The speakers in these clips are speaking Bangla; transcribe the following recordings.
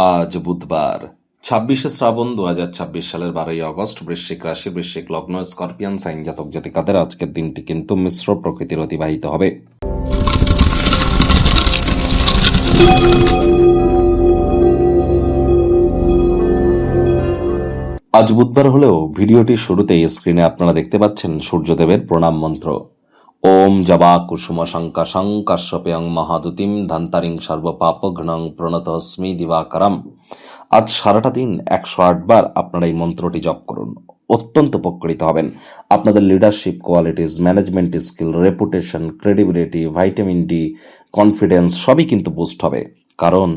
আজ বুধবার 26শে শ্রাবণ 2026 সালের 12ই আগস্ট। বৃশ্চিক রাশি, বৃশ্চিক লগ্ন, স্করপিয়ান সাইন জাতক জাতিকাদের আজকের দিনটি কিন্তু মিশ্র প্রকৃতির অতিবাহিত হবে। আজ বুধবার হলেও ভিডিওটির শুরুতেই স্ক্রিনে আপনারা দেখতে পাচ্ছেন সূর্যদেবের প্রণাম মন্ত্র। ওম জবা কুসুম শঙ্কাশং কাশ্যপেয়ং মহাদুতিম ধন্তারিং সর্বপাপঘ্নং প্রণতস্মি দিবাকরম। আজ সারাটা দিন 108 বার আপনারা এই মন্ত্রটি জপ করুন। অত্যন্ত উপকৃত হবেন। আপনাদের leadership qualities, management skill, reputation, credibility, vitamin D, confidence সবই কিন্তু বুস্ট হবে। কারণ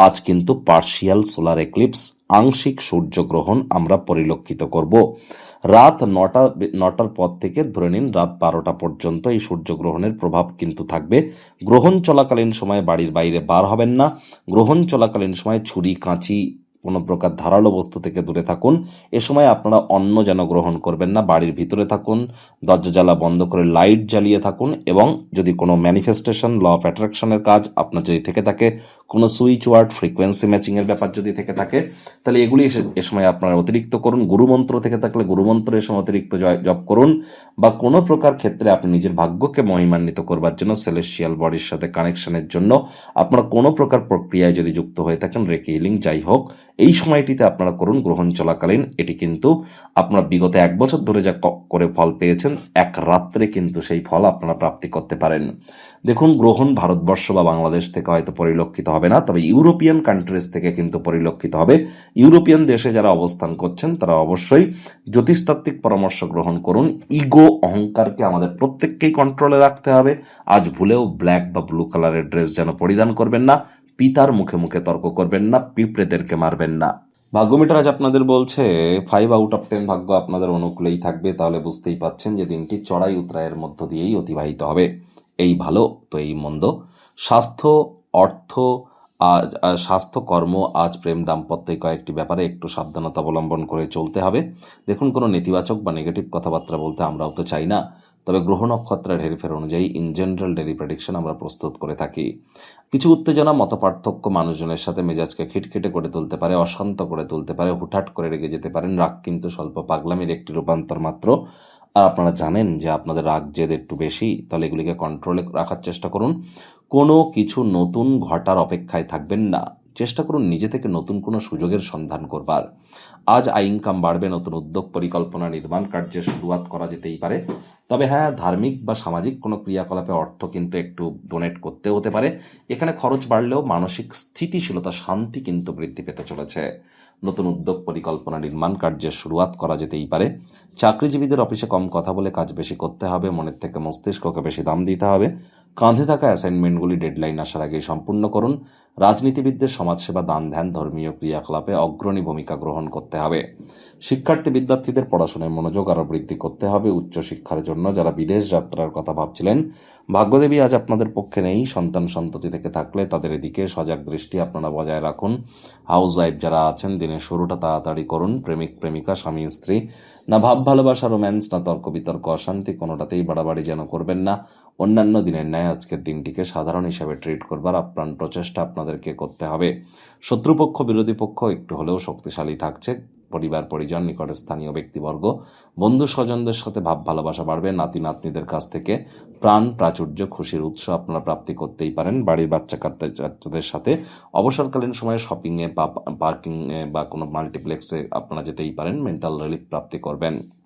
আজ কিন্তু পার্শিয়াল সোলার এক্লিপস, আংশিক সূর্যগ্রহণ আমরা পরিলক্ষিত করব। রাত 9টার পর থেকে ধরে নিন রাত 12টা পর্যন্ত এই সূর্যগ্রহণের প্রভাব কিন্তু থাকবে। গ্রহণ চলাকালীন সময়ে বাড়ির বাইরে বার হবেন না। গ্রহণ চলাকালীন সময় ছুরি, কাঁচি, কোনো প্রকার ধারালো বস্তু থেকে দূরে থাকুন। এ সময় আপনারা অন্ন যেন গ্রহণ করবেন না। বাড়ির ভিতরে থাকুন, দরজা জ্বালা বন্ধ করে লাইট জ্বালিয়ে থাকুন। এবং যদি কোনো ম্যানিফেস্টেশন, ল অফ অ্যাট্রাকশনের কাজ আপনার যদি থেকে থাকে, কোনো সুইচ ওয়ার্ড, ফ্রিকোয়েন্সি ম্যাচিংয়ের ব্যাপার যদি থেকে থাকে, তাহলে এগুলি এ সময় আপনারা অতিরিক্ত করুন। গুরুমন্ত্র থেকে থাকলে গুরুমন্ত্র এ সময় অতিরিক্ত জপ করুন। বা কোনো প্রকার ক্ষেত্রে আপনি নিজের ভাগ্যকে মহিমান্বিত করবার জন্য, সেলেস্টিয়াল বডির সাথে কানেকশনের জন্য আপনারা কোনো প্রকার প্রক্রিয়ায় যদি যুক্ত হয়ে থাকেন, রেকি হিলিং যাই হোক, এই সময়টিতে আপনারা করুন গ্রহণ চলাকালীন। এটি কিন্তু আপনারা বিগত 1 বছর ধরে যা করে ফল পেয়েছেন, এক রাত্রে কিন্তু সেই ফল আপনারা প্রাপ্তি করতে পারেন। দেখুন, গ্রহণ ভারতবর্ষ বা বাংলাদেশ থেকে হয়তো পরিলক্ষিত হবে না, তবে ইউরোপিয়ান কান্ট্রিজ থেকে কিন্তু পরিলক্ষিত হবে। ইউরোপিয়ান দেশে যারা অবস্থান করছেন তারা অবশ্যই জ্যোতিষতাত্ত্বিক পরামর্শ গ্রহণ করুন। ইগো, অহংকারকে আমাদের প্রত্যেককেই কন্ট্রোলে রাখতে হবে। আজ ভুলেও ব্ল্যাক বা ব্লু কালারের ড্রেস যেন পরিধান করবেন না। পিতার মুখে মুখে তর্ক করবেন না। পিঁপড়েদেরকে মারবেন না। ভাগ্যমিটার আজ আপনাদের বলছে 5/10 ভাগ্য আপনাদের অনুকূলেই থাকবে। তাহলে বুঝতেই পাচ্ছেন যে দিনটি চড়াই উতরাইয়ের মধ্য দিয়েই অতিবাহিত হবে। এই ভালো তো এই মন্দ। স্বাস্থ্য, অর্থ, স্বাস্থ্য, কর্ম, আজ প্রেম, দাম্পত্য, কয়েকটি ব্যাপারে একটু সাবধানতা অবলম্বন করে চলতে হবে। দেখুন, কোনো নেতিবাচক বা নেগেটিভ কথাবার্তা বলতে আমরাও তো চাই না, তবে গ্রহ নক্ষত্রের হেরফের অনুযায়ী ইন জেনারেল ডেলি প্রেডিকশন আমরা প্রস্তুত করে থাকি। কিছু উত্তেজনা, মতপার্থক্য মানুষজনের সাথে মেজাজকে খিটখিটে করে তুলতে পারে, অশান্ত করে তুলতে পারে, হুটহাট করে রেগে যেতে পারেন। রাগ কিন্তু স্বল্প পাগলামির একটি রূপান্তর মাত্র। আর আপনারা জানেন যে আপনাদের রাগ জেদ একটু বেশি, তাহলে এগুলিকে কন্ট্রোলে রাখার চেষ্টা করুন। কোনো কিছু নতুন ঘটার অপেক্ষায় থাকবেন না। চেষ্টা করুন নিজে থেকে নতুন কোনো সুযোগের সন্ধান করবার। আজ আয় ইনকাম বাড়বে। নতুন উদ্যোগ, পরিকল্পনা, নির্মাণ কার্যের শুরুয়াত করা যেতেই পারে। তবে হ্যাঁ, ধার্মিক বা সামাজিক কোনো ক্রিয়াকলাপে অর্থ কিন্তু একটু ডোনেট করতে হতে পারে। এখানে খরচ বাড়লেও মানসিক স্থিতিশীলতা, শান্তি কিন্তু বৃদ্ধি পেতে চলেছে। নতুন উদ্যোগ, পরিকল্পনা, নির্মাণ কার্যের শুরুয়াত করা যেতেই পারে। চাকরিজীবীদের অফিসে কম কথা বলে কাজ বেশি করতে হবে। মনের থেকে মস্তিষ্ককে বেশি দাম দিতে হবে। কাঁধে থাকা অ্যাসাইনমেন্টগুলি ডেডলাইন আসার আগেই সম্পূর্ণ করুন। রাজনীতিবিদদের সমাজসেবা, দান ধ্যান, ধর্মীয় ক্রিয়াকলাপে অগ্রণী ভূমিকা গ্রহণ করতে হবে। শিক্ষার্থী বিদ্যার্থীদের পড়াশোনায় মনোযোগ আরও বৃদ্ধি করতে হবে। উচ্চশিক্ষার জন্য যারা বিদেশ যাত্রার কথা ভাবছিলেন, ভাগ্যদেবী আজ আপনাদের পক্ষে নেই। সন্তান সন্ততি থেকে থাকলে তাদের এদিকে সজাগ দৃষ্টি আপনারা বজায় রাখুন। হাউস ওয়াইফ যারা আছেন, দিনের শুরুটা তাড়াতাড়ি করুন। প্রেমিক প্রেমিকা, স্বামী স্ত্রী, না ভাব ভালোবাসা, রোম্যান্স, না তর্ক বিতর্ক, অশান্তি, কোনোটাতেই বাড়াবাড়ি যেন করবেন না। অন্যান্য দিনের ন্যায় আজকের দিনটিকে সাধারণ হিসাবে ট্রিট করবার আপ্রাণ প্রচেষ্টা আপনাদেরকে করতে হবে। শত্রুপক্ষ, বিরোধী পক্ষ একটু হলেও শক্তিশালী থাকছে। পরিবার, পরিজন, নিকটে স্থানীয় ব্যক্তিবর্গ, বন্ধু স্বজনদের সাথে ভাব ভালোবাসা বাড়বে। নাতি নাতনিদের কাছ থেকে প্রাণ প্রাচুর্য, খুশির উৎস আপনারা প্রাপ্তি করতেই পারেন। বাড়ির বাচ্চাদের সাথে অবসরকালীন সময়ে শপিংয়ে বা পার্কিংয়ে বা কোনো মাল্টিপ্লেক্সে আপনারা যেতেই পারেন। মেন্টাল রিলিফ প্রাপ্তি করবেন।